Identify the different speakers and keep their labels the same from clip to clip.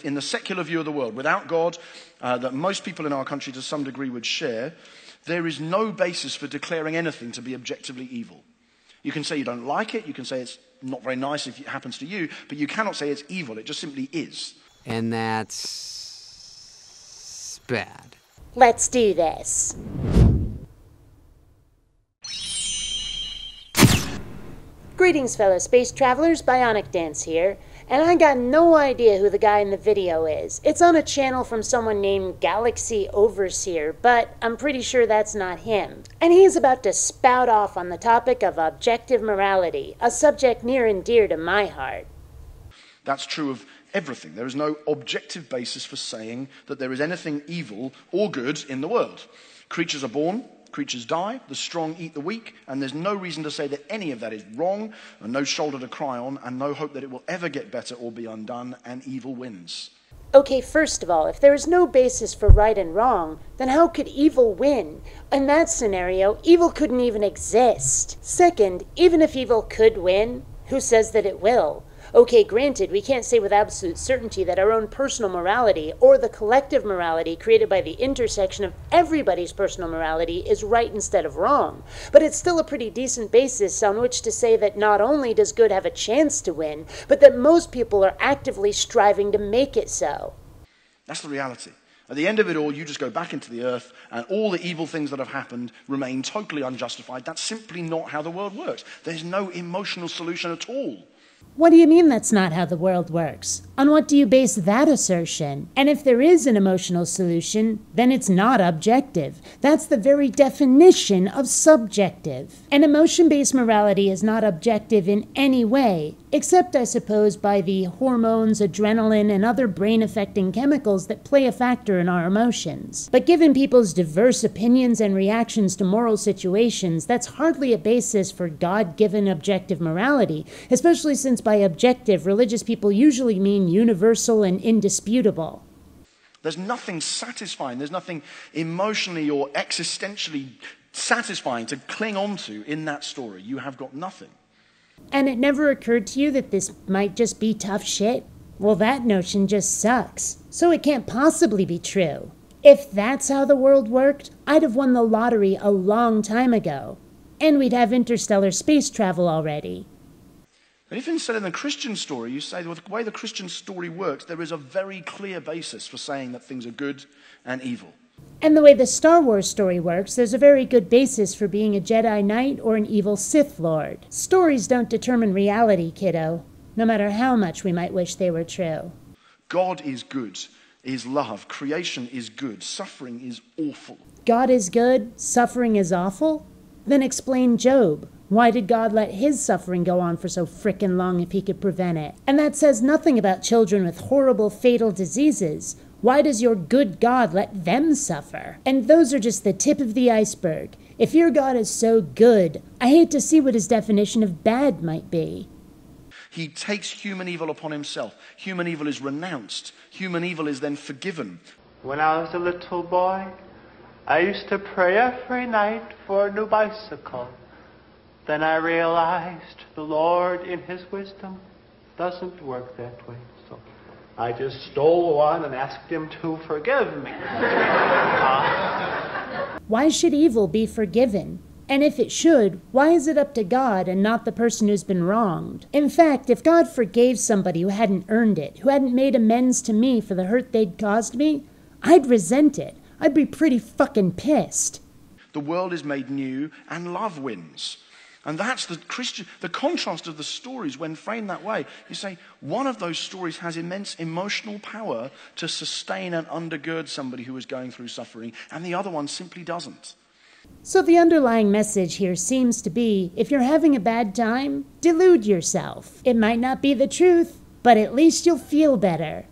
Speaker 1: In the secular view of the world, without God, that most people in our country to some degree would share, there is no basis for declaring anything to be objectively evil. You can say you don't like it, you can say it's not very nice if it happens to you, but you cannot say it's evil, it just simply is.
Speaker 2: And that's bad.
Speaker 3: Let's do this. Greetings, fellow space travelers, BionicDance here, and I got no idea who the guy in the video is. It's on a channel from someone named Galaxy Overseer, but I'm pretty sure that's not him. And he is about to spout off on the topic of objective morality, a subject near and dear to my heart.
Speaker 1: That's true of everything. There is no objective basis for saying that there is anything evil or good in the world. Creatures are born, creatures die, the strong eat the weak, and there's no reason to say that any of that is wrong, and no shoulder to cry on, and no hope that it will ever get better or be undone, and evil wins.
Speaker 3: Okay, first of all, if there is no basis for right and wrong, then how could evil win? In that scenario, evil couldn't even exist. Second, even if evil could win, who says that it will? Okay, granted, we can't say with absolute certainty that our own personal morality, or the collective morality created by the intersection of everybody's personal morality, is right instead of wrong. But it's still a pretty decent basis on which to say that not only does good have a chance to win, but that most people are actively striving to make it so.
Speaker 1: That's the reality. At the end of it all, you just go back into the earth, and all the evil things that have happened remain totally unjustified. That's simply not how the world works. There's no emotional solution at all.
Speaker 3: What do you mean that's not how the world works? On what do you base that assertion? And if there is an emotional solution, then it's not objective. That's the very definition of subjective. And emotion-based morality is not objective in any way, except, I suppose, by the hormones, adrenaline, and other brain-affecting chemicals that play a factor in our emotions. But given people's diverse opinions and reactions to moral situations, that's hardly a basis for God-given objective morality, especially since by objective, religious people usually mean universal and indisputable.
Speaker 1: There's nothing satisfying, there's nothing emotionally or existentially satisfying to cling on to in that story. You have got nothing.
Speaker 3: And it never occurred to you that this might just be tough shit? Well, that notion just sucks. So it can't possibly be true. If that's how the world worked, I'd have won the lottery a long time ago. And we'd have interstellar space travel already.
Speaker 1: But if instead in the Christian story you say, well, the way the Christian story works, there is a very clear basis for saying that things are good and evil.
Speaker 3: And the way the Star Wars story works, there's a very good basis for being a Jedi Knight or an evil Sith Lord. Stories don't determine reality, kiddo, no matter how much we might wish they were true.
Speaker 1: God is good, is love. Creation is good. Suffering is awful.
Speaker 3: God is good, suffering is awful? Then explain Job. Why did God let his suffering go on for so frickin' long if he could prevent it? And that says nothing about children with horrible fatal diseases. Why does your good God let them suffer? And those are just the tip of the iceberg. If your God is so good, I hate to see what his definition of bad might be.
Speaker 1: He takes human evil upon himself. Human evil is renounced. Human evil is then forgiven.
Speaker 4: When I was a little boy, I used to pray every night for a new bicycle. Then I realized the Lord, in his wisdom, doesn't work that way. So I just stole one and asked him to forgive me.
Speaker 3: Why should evil be forgiven? And if it should, why is it up to God and not the person who's been wronged? In fact, if God forgave somebody who hadn't earned it, who hadn't made amends to me for the hurt they'd caused me, I'd resent it. I'd be pretty fucking pissed.
Speaker 1: The world is made new and love wins. And that's the contrast of the stories when framed that way. You say, one of those stories has immense emotional power to sustain and undergird somebody who is going through suffering, and the other one simply doesn't.
Speaker 3: So the underlying message here seems to be, if you're having a bad time, delude yourself. It might not be the truth, but at least you'll feel better.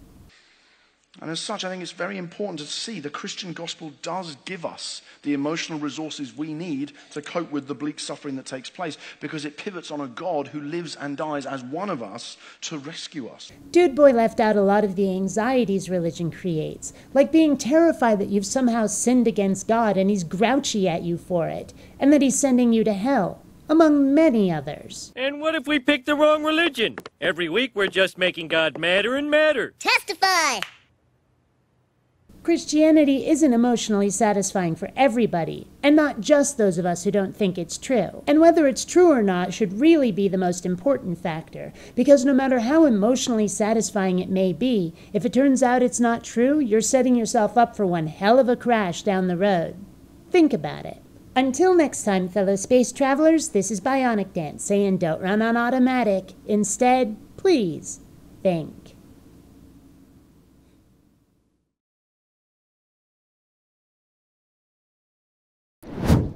Speaker 1: And as such, I think it's very important to see the Christian gospel does give us the emotional resources we need to cope with the bleak suffering that takes place, because it pivots on a God who lives and dies as one of us to rescue us.
Speaker 3: Dude Boy left out a lot of the anxieties religion creates, like being terrified that you've somehow sinned against God and he's grouchy at you for it, and that he's sending you to hell. among many others.
Speaker 2: And what if we pick the wrong religion? Every week we're just making God madder and madder.
Speaker 5: Testify!
Speaker 3: Christianity isn't emotionally satisfying for everybody, and not just those of us who don't think it's true. And whether it's true or not should really be the most important factor, because no matter how emotionally satisfying it may be, if it turns out it's not true, you're setting yourself up for one hell of a crash down the road. Think about it. Until next time, fellow space travelers, this is BionicDance saying don't run on automatic. Instead, please think.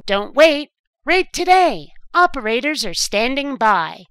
Speaker 3: Don't wait. Rate today. Operators are standing by.